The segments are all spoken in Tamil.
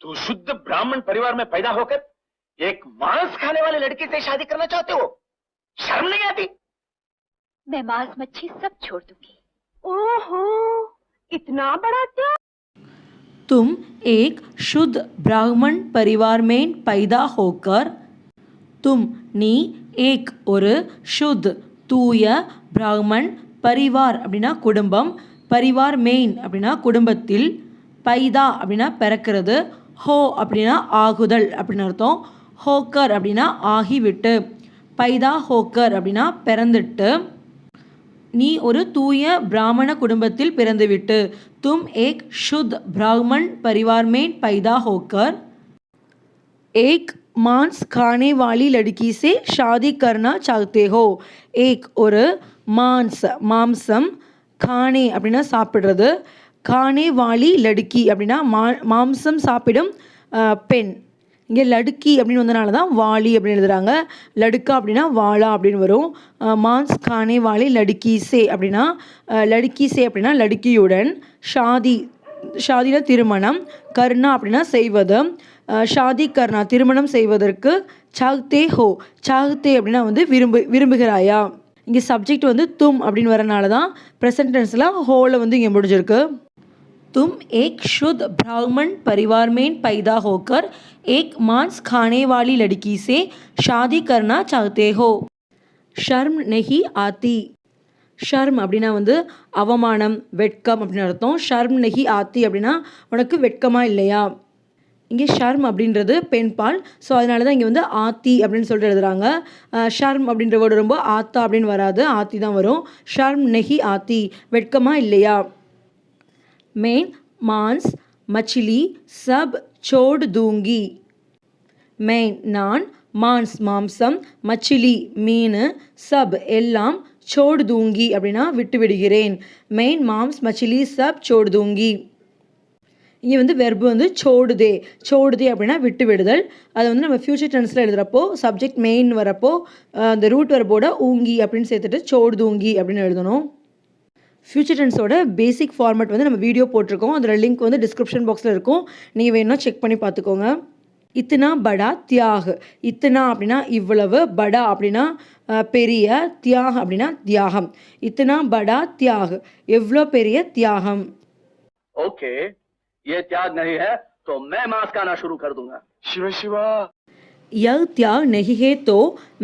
तू शुद्ध ब्राह्मण परिवार में पैदा होकर एक मांस खाने वाले लड़के से शादी करना चाहते हो? शर्म नहीं आती? मैं मांस मच्छी सब छोड़ दूंगी। ओहो, इतना बड़ा त्याग? तुम एक शुद्ध ब्राह्मण परिवार में पैदा होकर तुम நீ एक ஒரு शुद्ध தூய பிராமன் பரிவார் அப்படின்னா குடும்பம், பரிவார் மெயின் அப்படின்னா குடும்பத்தில், பைதா அப்படின்னா பிறக்கிறது, ஹோ அப்படின்னா ஆகுதல் அப்படின்னு அர்த்தம், ஹோக்கர் அப்படின்னா ஆகிவிட்டு, பைதா ஹோக்கர் அப்படின்னா பிறந்துட்டு, நீ ஒரு தூய பிராமண குடும்பத்தில் பிறந்துவிட்டு, तुम एक शुद्ध ब्राह्मण परिवार में पैदा होकर एक मांस खाने वाली लड़की से शादी करना चाहते हो. एक ஒரு மான்ஸ் மாம்சம், खाने அப்படின்னா சாப்பிட்றது, खाने वाली लड़की அப்படின்னா மாம்சம் சாப்பிடும் பெண். இங்கே லடுக்கி அப்படின்னு வந்தனால தான் வாலி அப்படின்னு எழுதுகிறாங்க. லடுக்கா அப்படின்னா வாலா அப்படின்னு வரும். மான்ஸ் கானே வாலி லடுக்கி சே அப்படின்னா லடுக்கி சே அப்படின்னா லடுக்கியுடன், ஷாதி ஷாதியில் திருமணம், கர்ணா அப்படின்னா செய்வது, ஷாதி கர்ணா திருமணம் செய்வதற்கு, சாக்தே ஹோ சாக்தே அப்படின்னா வந்து விரும்புகிறாயா. இங்கே சப்ஜெக்ட் வந்து தும் அப்படின்னு வரனால தான் ப்ரெசன்ட் டென்ஸில் ஹோவில் வந்து இங்கே முடிஞ்சிருக்கு. तुम एक शुद्ध ब्राह्मण परिवार में पैदा होकर एक मांस खाने वाली लड़की से शादी करना चाहते हो. शर्म नहीं आती. ஷர்ம் அப்படின்னா வந்து அவமானம், வெட்கம் அப்படின்னு அர்த்தம். ஷர்ம் நெஹி ஆத்தி அப்படின்னா உனக்கு வெட்கமா இல்லையா. இங்கே ஷர்ம் அப்படின்றது பெண் பால், ஸோ அதனால தான் இங்கே வந்து ஆத்தி அப்படின்னு சொல்லிட்டு எழுதுகிறாங்க. ஷர்ம் அப்படின்ற வேர்டு ரொம்ப ஆத்தா அப்படின்னு வராது, ஆத்தி தான் வரும். ஷர்ம் நெஹி ஆத்தி வெட்கமா இல்லையா. मैं मांस मछली सब छोड़ दूंगी. मैं நான் மான்ஸ் மாம்சம், மச்சிலி மீன், சப் எல்லாம், சோடு தூங்கி அப்படின்னா விட்டு விடுகிறேன். மெயின் மாம்ஸ் மச்சிலி சப் சோடு தூங்கி. இங்கே வந்து வெர்பு வந்து சோடுதே, சோடுதே அப்படின்னா விட்டு விடுதல். அதை வந்து நம்ம ஃபியூச்சர் டென்ஸில் எழுதுகிறப்போ சப்ஜெக்ட் மெயின் வரப்போ அந்த ரூட் வெர்போட ஊங்கி அப்படின்னு சேர்த்துட்டு சோடு தூங்கி அப்படின்னு எழுதணும். ஃபியூச்சர் டென்ஸோட பேசிக் ஃபார்மேட் வந்து நம்ம வீடியோ போட்டிருக்கோம், அதோட லிங்க் வந்து டிஸ்கிரிப்ஷன் பாக்ஸில் இருக்கும், நீங்கள் வேணும்னா செக் பண்ணி பார்த்துக்கோங்க. இத்தனா படா தியாக. இத்தனா அப்படின்னா இவ்வளவு, படா அப்படின்னா பெரிய, தியாக அப்படின்னா தியாகம். இத்தனா படா தியாக எவ்வளோ பெரிய தியாகம். ओके, ये त्याग नहीं है तो मैं मांस खाना शुरू कर दूंगा. शिवा शिवा. यह त्याग नहीं है तो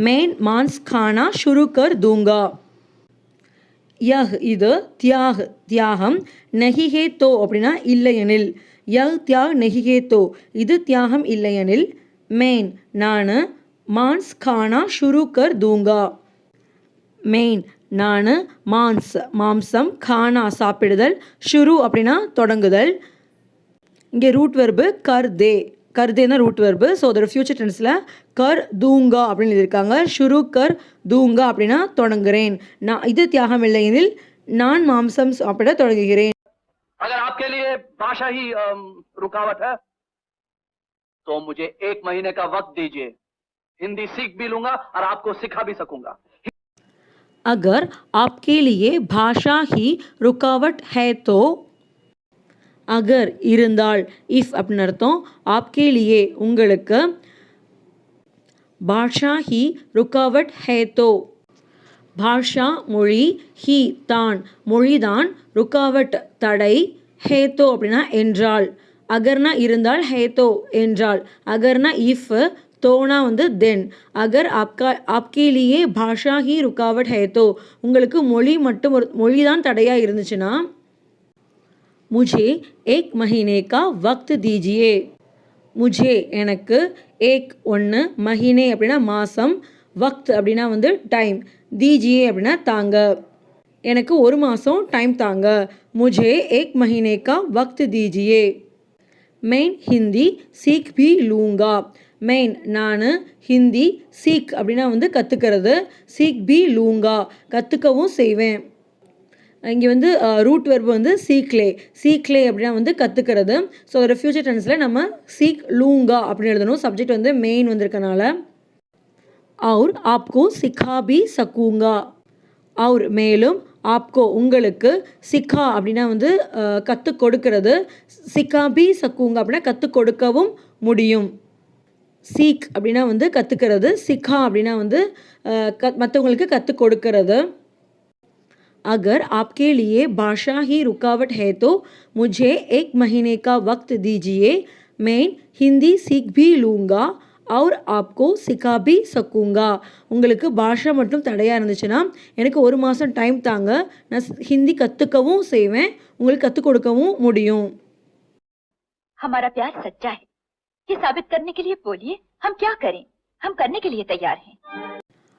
मैं मांस खाना शुरू कर दूंगा. யஹ் இது, தியாக தியாகம், நெஹிஹே தோ அப்படின்னா இல்லையெனில், யஹ் தியாக் நெஹிஹே தோ இது தியாகம் இல்லையெனில், மேன் நான், மான்ஸ் கானா ஷுரு கர் தூங்கா. மேன் நான், மான்ஸ் மாம்சம், கானா சாப்பிடுதல், ஷுரு அப்படின்னா தொடங்குதல். இங்கே ரூட் வெர்பு கர் தே, கர்தேனா ரூட் வெர்பு, ஸோ அதோட ஃபியூச்சர் டென்ஸில் கர் தூங்கா அப்படின்னு எழுதியிருக்காங்க. ஷுரு கர் தூங்கா அப்படின்னா தொடங்குகிறேன். நான் இது தியாகம் இல்லையெனில் நான் மாம்சம் சாப்பிட தொடங்குகிறேன். अगर आपके लिए भाषा ही रुकावट है तो मुझे 1 महीने का वक्त दीजिए. हिंदी सीख भी लूंगा और आपको सिखा भी सकूंगा. अगर आपके लिए भाषा ही रुकावट है तो, அகர் இருந்தால், இஃப் அப்படின்னு அர்த்தம், ஆப்கே லியே உங்களுக்கு, பாஷா ஹி ருக்காவட் ஹே தோ பாஷா மொழி, ஹி தான் மொழிதான், ருக்காவட் தடை, ஹேத்தோ அப்படின்னா என்றால், அகர்னா இருந்தால், ஹேத்தோ என்றால், அகர்னா இஃப், தோனா வந்து தென். அகர் ஆப்கே லியே பாஷா ஹி ருக்காவட் ஹேத்தோ உங்களுக்கு மொழி மட்டும் மொழி தான் தடையாக இருந்துச்சுன்னா, मुझे 1 महीने का वक्त दीजिए. मुझे எனக்கு, एक ஒன்று, மஹினே அப்படின்னா மாதம், வக்த் அப்படின்னா வந்து டைம், தீஜியே அப்படின்னா தாங்க, எனக்கு 1 மாதம் டைம் தாங்க. मुझे 1 महीने का वक्त दीजिए. मैं हिंदी सीख भी लूँगा. मैं நான், ஹிந்தி, சீக் அப்படின்னா வந்து கற்றுக்கிறது, சீக் பி லூங்கா கற்றுக்கவும் செய்வேன். இங்கே வந்து ரூட் வெர்பு வந்து சீக்லே, சீக்லே அப்படின்னா வந்து கற்றுக்கிறது, ஸோ அதோட ஃபியூச்சர் டென்ஸில் நம்ம சீக் லூங்கா அப்படின்னு எழுதணும். சப்ஜெக்ட் வந்து மெயின் வந்திருக்கனால. और आपको सिखा भी सकूँगा. और மேலும், ஆப்கோ உங்களுக்கு, சிக்கா அப்படின்னா வந்து கற்றுக் கொடுக்கிறது, சிக்கா பி சக்குங்க அப்படின்னா கற்றுக் கொடுக்கவும் முடியும். சீக் அப்படின்னா வந்து கற்றுக்கிறது, சிக்கா அப்படின்னா வந்து மற்றவங்களுக்கு கற்றுக் கொடுக்கிறது. अगर आपके लिए भाषा ही रुकावट है तो मुझे 1 महीने का वक्त दीजिए, मैं हिंदी सीख भी लूँगा और आपको सिखा भी सकूँगा. உங்களுக்கு பாஷா மட்டும் தடையாக இருந்துச்சுன்னா எனக்கு 1 மாதம் டைம் தாங்க, நான் ஹிந்தி கற்றுக்கவும் செய்வேன், உங்களுக்கு கற்றுக் கொடுக்கவும் முடியும். हमारा प्यार सच्चा है, ये साबित करने के लिए बोलिए हम क्या करें, हम करने के लिए तैयार हैं.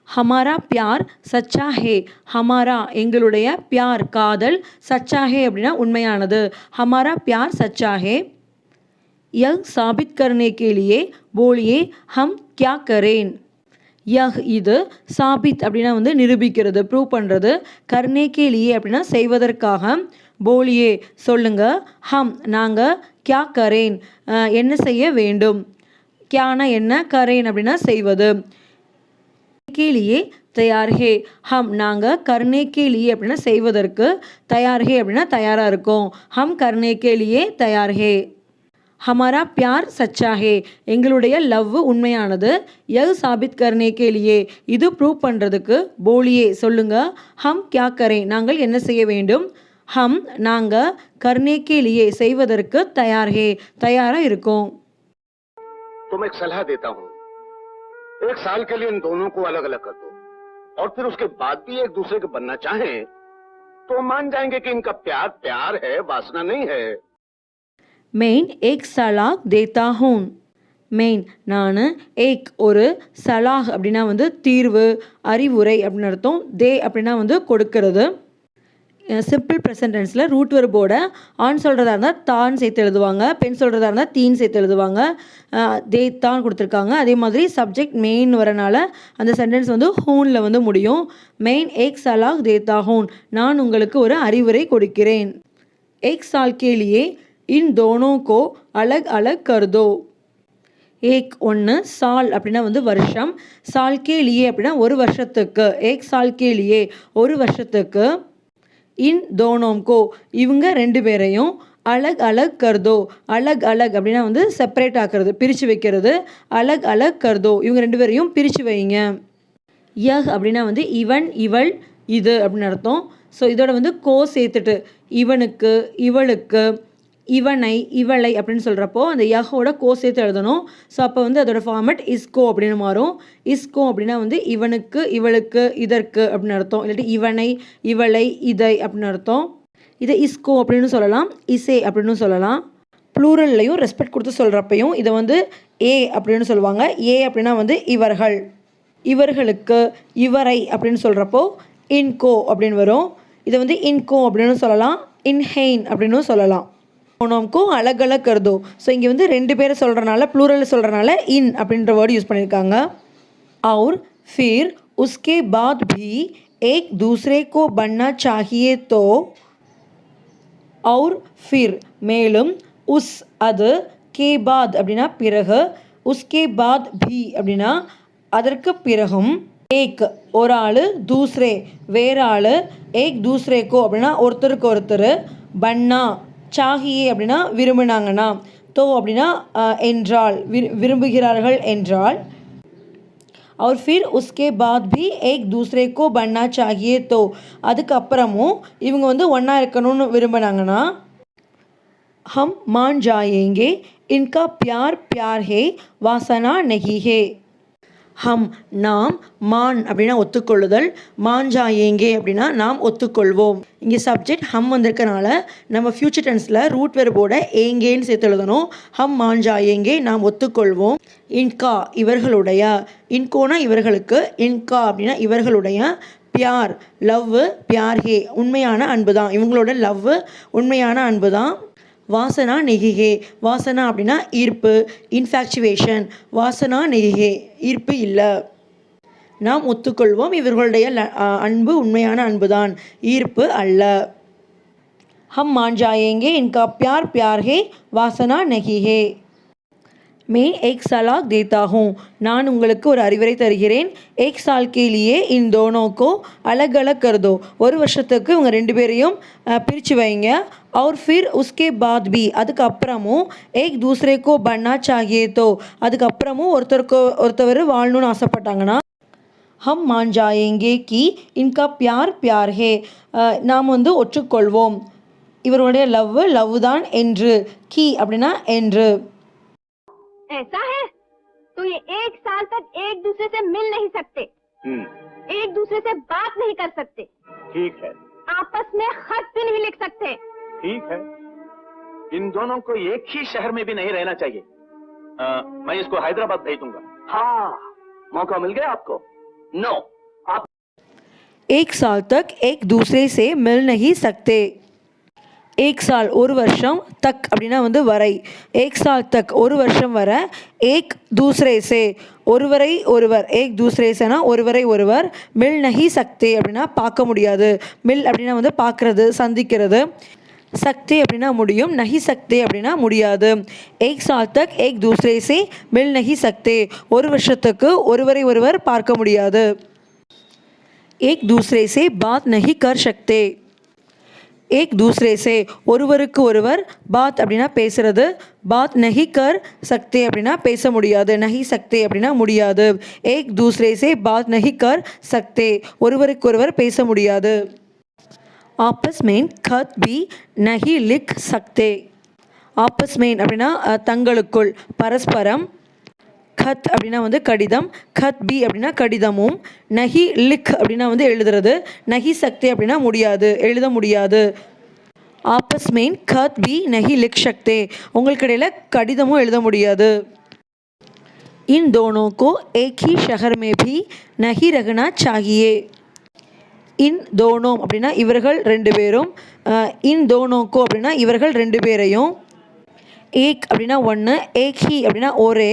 ஹமாரா பியார் சச்சா ஹே, ஹமாரா எங்களுடைய, பியார் காதல், சச்சா ஹே அப்படின்னா உண்மையானது. ஹமாரா பியார் சச்சா ஹே. யஹ் சாபித் கர்னே கே லியே போலியே ஹம் கியா கரேன். யஹ் இது, சாபித் அப்படின்னா வந்து நிரூபிக்கிறது, ப்ரூவ் பண்ணுறது, கர்னே கே லியே அப்படின்னா செய்வதற்காக, போலியே சொல்லுங்க, ஹம் நாங்கள், கியா கரேன் என்ன செய்ய வேண்டும், கியானா என்ன, கரேன் அப்படின்னா செய்வது. के लिए तैयार है, हम நாங்கள், करने के लिए அப்படின்னா செய்வதற்கு, तैयार है அப்படின்னா தயாராக இருக்கோம், हम करने के लिए तैयार है. हमारा प्यार सच्चा है எங்களுடைய லவ் உண்மையானது, यह साबित करने के लिए இது ப்ரூவ் பண்ணுறதுக்கு, போலியே சொல்லுங்க, हम क्या करें நாங்கள் என்ன செய்ய வேண்டும், हम நாங்கள், करने के लिए செய்வதற்கு, तैयार है தயாராக இருக்கோம். तुम एक सलाह देता हूँ, 1 साल के लिए इन दोनों को अलग अलग कर दो और फिर उसके बाद भी एक दूसरे के बनना चाहें तो मान जाएंगे कि इनका प्यार प्यार है, वासना नहीं है. मैं एक सलाह देता हूँ. மெயின் நான், ஏக் ஒரு, சலாஹ் அப்படின்னா வந்து தீர்வு, அறிவுரை அப்படின்னு அர்த்தம், தே அப்படின்னா வந்து கொடுக்கறது. சிம்பிள் ப்ரெசன்ட் டென்ஸில் ரூட் வெர்போட ஆன் சொல்கிறதா இருந்தால் தான் சேர்த்து எழுதுவாங்க, பெண் சொல்கிறதா இருந்தால் தீன் சேர்த்து எழுதுவாங்க, தே தான் கொடுத்துருக்காங்க. அதே மாதிரி சப்ஜெக்ட் மெயின் வரனால அந்த சென்டென்ஸ் வந்து ஹூனில் வந்து முடியும். மெயின் ஏக் சலாஹ் தேத்தா ஹூன், நான் உங்களுக்கு ஒரு அறிவுரை கொடுக்கிறேன். ஏக் சால் கே லியே இன் தோனோ கோ அலக் அலக் கர்தோ. ஏக் ஒன்று, சால் அப்படின்னா வந்து வருஷம், சால் கே லியே அப்படின்னா ஒரு வருஷத்துக்கு, ஏக் சால் கே லியே ஒரு வருஷத்துக்கு, இன் தோனோம் கோ இவங்க 2 பேரையும், அலக் அலக் கர்தோ, அலக் அலக் அப்படின்னா வந்து செப்பரேட் ஆக்கிறது, பிரித்து வைக்கிறது, அலக் அலக் கர்தோ இவங்க 2 பேரையும் பிரித்து வைங்க. யஹ் அப்படின்னா வந்து இவன், இவள், இது அப்படின்னு அர்த்தம். ஸோ இதோட வந்து கோ சேர்த்துட்டு, இவனுக்கு, இவளுக்கு, இவனை, இவளை அப்படின்னு சொல்கிறப்போ அந்த யஹோட கோ சேர்த்து எழுதணும். ஸோ அப்போ வந்து அதோட ஃபார்மேட் இஸ்கோ அப்படின்னு மாறும். இஸ்கோ அப்படின்னா வந்து இவனுக்கு, இவளுக்கு, இதற்கு அப்படின்னு அர்த்தம், இல்லாட்டி இவனை, இவளை, இதை அப்படின்னு அர்த்தம். இதை இஸ்கோ அப்படின்னு சொல்லலாம், இசே அப்படின்னு சொல்லலாம். ப்ளூரல்லையும் ரெஸ்பெக்ட் கொடுத்து சொல்கிறப்பையும் இதை வந்து ஏ அப்படின்னு சொல்லுவாங்க. ஏ அப்படின்னா வந்து இவர்கள், இவர்களுக்கு, இவரை அப்படின்னு சொல்கிறப்போ இன்கோ அப்படின்னு வரும். இதை வந்து இன்கோ அப்படின்னு சொல்லலாம், இன்ஹெயின் அப்படின்னு சொல்லலாம். நோம்கோ அலக் அலக் கர்தோ. ஸோ இங்கே வந்து 2 பேரை சொல்கிறனால, ப்ளூரல் சொல்கிறனால இன் அப்படின்ற வேர்டு யூஸ் பண்ணியிருக்காங்க. और फिर उसके बाद भी एक दूसरे को बनना चाहिए तो, और फिर மேலும், உஸ் அது, கே பாத் அப்படின்னா பிறகு, உஸ்கே பாத் பி அப்படின்னா அதற்கு பிறகும், ஏக் ஒரு ஆள், தூஸ்ரே வேற ஆள், ஏக் தூஸ்ரேக்கோ அப்படின்னா ஒருத்தருக்கு ஒருத்தர், பன்னா சாகியே அப்படின்னா விரும்பினாங்கன்னா, தோ அப்படின்னா என்றால், விரும்புகிறார்கள் என்றால், और फिर उसके बाद भी एक दूसरे को बनना चाहिए तो அதுக்கப்புறமும் இவங்க வந்து ஒன்றா இருக்கணும்னு விரும்பினாங்கன்னா, हम मान जाएंगे इनका प्यार प्यार है, वासना नहीं है. ஹம் நாம், மான் அப்படின்னா ஒத்துக்கொள்ளுதல், மாஞ்சாயேங்கே அப்படின்னா நாம் ஒத்துக்கொள்வோம். இங்கே சப்ஜெக்ட் ஹம் வந்திருக்கனால நம்ம ஃபியூச்சர் டென்ஸில் ரூட் வெர்போட ஏங்கேன்னு சேர்த்து எழுதணும். ஹம் மாஞ்சாயேங்கே நாம் ஒத்துக்கொள்வோம். இன்கா இவர்களுடைய, இன்கோனா இவர்களுக்கு, இன்கா அப்படின்னா இவர்களுடைய, பியார் லவ், பியார் ஹே உண்மையான அன்பு தான், இவங்களோட லவ் உண்மையான அன்பு தான். வாசனா நெகிகே, வாசனா அப்படின்னா ஈர்ப்பு, இன்ஃபேக்சுவேஷன், வாசனா நெகிகே ஈர்ப்பு இல்லை. நாம் ஒத்துக்கொள்வோம் இவர்களுடைய அன்பு உண்மையான அன்பு தான், ஈர்ப்பு அல்ல. हम मान जाएंगे इनका प्यार प्यार है, वासना नहीं है. मैं एक सलाह देता हूँ நான் உங்களுக்கு ஒரு அறிவுரை தருகிறேன் एक साल के लिए इन दोनों को अलग अलग कर दो ஒரு வருஷத்துக்கு இவங்க ரெண்டு பேரையும் பிரித்து வைங்க और फिर उसके बाद भी அதுக்கப்புறமும் एक दूसरे को बनना चाहिए तो அதுக்கப்புறமும் ஒருத்தர் வாழணும்னு ஆசைப்பட்டாங்கன்னா हम मान जाएंगे कि इनका प्यार प्यार है நாம் வந்து ஒற்றுக்கொள்வோம் இவருடைய லவ் தான் என்று கி அப்படின்னா என்று ऐसा है तो ये एक साल तक एक दूसरे से मिल नहीं सकते, एक दूसरे से बात नहीं कर सकते, ठीक है, आपस में खत भी नहीं लिख सकते। ठीक है, इन दोनों को एक ही शहर में भी नहीं रहना चाहिए। मैं इसको हैदराबाद भेज दूंगा। हाँ, मौका मिल गया आपको। नो, आप एक साल तक एक दूसरे से मिल नहीं सकते एक साल ஒரு வருஷம் தக் அப்படின்னா வந்து வரை एक साल तक ஒரு வருஷம் வர एक दूसरे से ஒருவரை ஒருவர் एक दूसरे सेனா ஒருவரை ஒருவர் மில் नहीं सकते அப்படின்னா பார்க்க முடியாது மில் அப்படின்னா வந்து பார்க்கறது சந்திக்கிறது सकते அப்படின்னா முடியும் नहीं सकते அப்படின்னா முடியாது एक साल तक एक दूसरे से मिल नहीं सकते ஒரு வருஷத்துக்கு ஒருவரை ஒருவர் பார்க்க முடியாது एक दूसरे से बात नहीं कर सकते एक दूसरे से ஒருவருக்கு ஒருவர் பாத் அப்படின்னா பேசுறது பாத் நஹி கர் சக்தே அப்படின்னா பேச முடியாது நஹி சக்தே அப்படின்னா முடியாது एक दूसरे से बात नहीं कर सकते ஒருவருக்கு ஒருவர் பேச முடியாது आपस में खत भी नहीं लिख सकते आपस में அப்படின்னா தங்களுக்குள் பரஸ்பரம் खत அப்படின்னா வந்து கடிதம் खत भी அப்படின்னா கடிதமும் நஹி லிக் அப்படின்னா வந்து எழுதுறது நஹி சக்தே அப்படின்னா முடியாது எழுத முடியாது आपस में खत भी नहीं लिख सकते உங்களுக்கு இடையில கடிதமும் எழுத முடியாது इन दोनों को एक ही शहर में भी नहीं रहना चाहिए इन दोनों அப்படின்னா இவர்கள் ரெண்டு பேரும் इन दोनों को அப்படின்னா இவர்கள் ரெண்டு பேரையும் एक அப்படின்னா ஒன்று एक ही அப்படின்னா ஒரே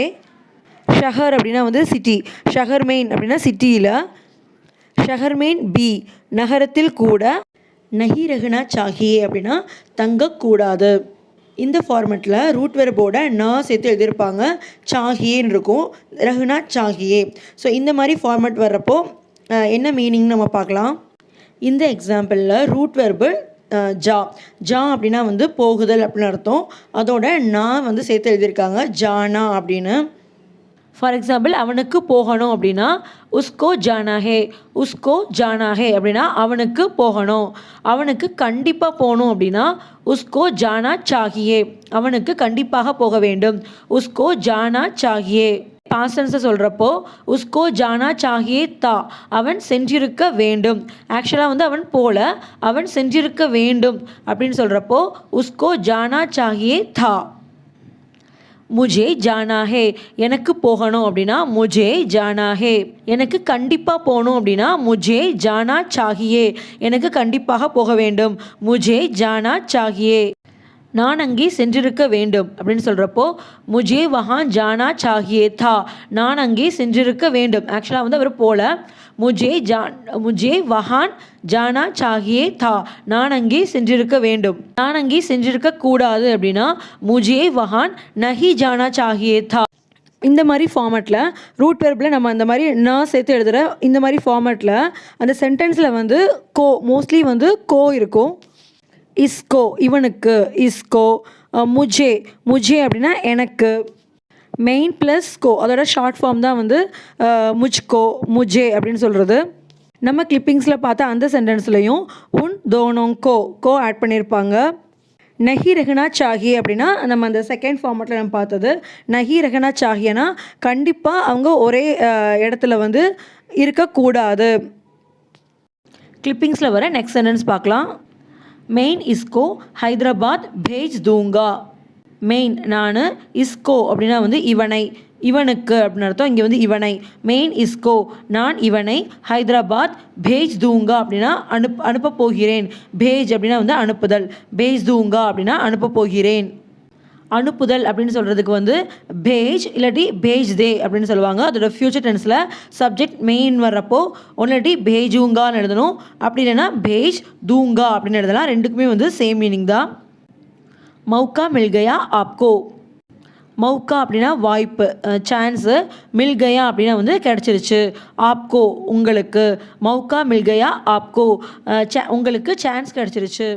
ஷஹர் அப்படின்னா வந்து சிட்டி ஷஹர்மெயின் அப்படின்னா சிட்டியில் ஷஹர்மெயின் பி நகரத்தில் கூட நஹி ரஹ்னா சாஹியே அப்படின்னா தங்கக்கூடாது இந்த ஃபார்மெட்டில் ரூட் வெர்போட சேர்த்து எழுதியிருப்பாங்க சாஹியேன்னு இருக்கும் ரஹ்னா சாஹியே ஸோ இந்த மாதிரி ஃபார்மெட் வர்றப்போ என்ன மீனிங்னு நம்ம பார்க்கலாம் இந்த எக்ஸாம்பிளில் ரூட் வெர்பு ஜா ஜா அப்படின்னா வந்து போகுதல் அப்படின்னு அர்த்தம் அதோட நான் வந்து சேர்த்து எழுதியிருக்காங்க ஜானா அப்படின்னு ஃபார் எக்ஸாம்பிள் அவனுக்கு போகணும் அப்படின்னா உஸ்கோ ஜானா ஹே அப்படின்னா அவனுக்கு போகணும் அவனுக்கு கண்டிப்பாக போகணும் அப்படின்னா உஸ்கோ ஜானா சாஹியே அவனுக்கு கண்டிப்பாக போக வேண்டும் உஸ்கோ ஜானா சாஹியே பாஸ்டன்ஸை சொல்கிறப்போ உஸ்கோ ஜானா சாஹியே தா அவன் சென்றிருக்க வேண்டும் ஆக்சுவலாக வந்து அவன் போல அவன் சென்றிருக்க வேண்டும் அப்படின்னு சொல்கிறப்போ உஸ்கோ ஜானா சாஹியே தா முஜே ஜானா ஹே எனக்கு போகணும் அப்படின்னா முஜே ஜானா ஹே எனக்கு கண்டிப்பாக போகணும் அப்படின்னா முஜே ஜானா சாஹியே எனக்கு கண்டிப்பாக போக வேண்டும் முஜே ஜானா சாஹியே நான் அங்கே சென்றிருக்க வேண்டும் அப்படின்னு சொல்கிறப்போ முஜே வஹான் ஜானா சாஹியே தா நான் அங்கே சென்றிருக்க வேண்டும் ஆக்சுவலாக வந்து அவர் போல முஜே வஹான் ஜானா சாஹியே தா நான் அங்கே சென்றிருக்க வேண்டும் நான் அங்கே சென்றிருக்க கூடாது அப்படின்னா முஜே வஹான் நஹி ஜானா சாஹியே தா இந்த மாதிரி ஃபார்மேட்டில் ரூட் வெர்பில் நம்ம அந்த மாதிரி நான் சேர்த்து எழுதுகிற இந்த மாதிரி ஃபார்மேட்டில் அந்த சென்டென்ஸில் வந்து கோ மோஸ்ட்லி வந்து கோ இருக்கும் இஸ்கோ இவனுக்கு இஸ்கோ முஜே அப்படின்னா எனக்கு மெயின் ப்ளஸ் கோ அதோட ஷார்ட் ஃபார்ம் தான் வந்து முஜ்கோ முஜே அப்படின்னு சொல்கிறது நம்ம கிளிப்பிங்ஸில் பார்த்தா அந்த சென்டென்ஸ்லையும் உன் தோனோங் கோ ஆட் பண்ணியிருப்பாங்க நஹி ரஹ்னா சாஹியே அப்படின்னா நம்ம அந்த செகண்ட் ஃபார்மேட்டில் நம்ம பார்த்தது நஹி ரஹ்னா சாஹியனா கண்டிப்பாக அவங்க ஒரே இடத்துல வந்து இருக்கக்கூடாது கிளிப்பிங்ஸில் வர நெக்ஸ்ட் சென்டென்ஸ் பார்க்கலாம் மெயின் இஸ்கோ ஹைதராபாத் பேஜ் தூங்கா மெயின் நான் இஸ்கோ அப்படின்னா வந்து இவனுக்கு அப்படின்னு அர்த்தம் இங்கே வந்து இவனை மெயின் இஸ்கோ நான் இவனை ஹைதராபாத் பேஜ் தூங்கா அப்படின்னா அனுப்ப போகிறேன் பேஜ் அப்படின்னா வந்து அனுப்புதல் பேஜ் தூங்கா அப்படின்னா அனுப்ப போகிறேன் அனுப்புதல் அப்படின்னு சொல்கிறதுக்கு வந்து பேஜ் இல்லாட்டி பேஜ் தே அப்படின்னு சொல்லுவாங்க அதோட ஃப்யூச்சர் டென்ஸில் சப்ஜெக்ட் மெயின் வர்றப்போ ஒன்றாட்டி பேஜூங்கான்னு எழுதணும் அப்படி இல்லைன்னா பேஜ் தூங்கா அப்படின்னு எழுதலாம் ரெண்டுக்குமே வந்து சேம் மீனிங் தான் மௌக்கா மில் கயா ஆப்கோ மௌக்கா அப்படின்னா வாய்ப்பு, சான்ஸு. மில்கயா அப்படின்னா வந்து கிடச்சிருச்சு. ஆப்கோ உங்களுக்கு, மௌக்கா மில்கயா ஆப்கோ உங்களுக்கு சான்ஸ் கிடச்சிருச்சு.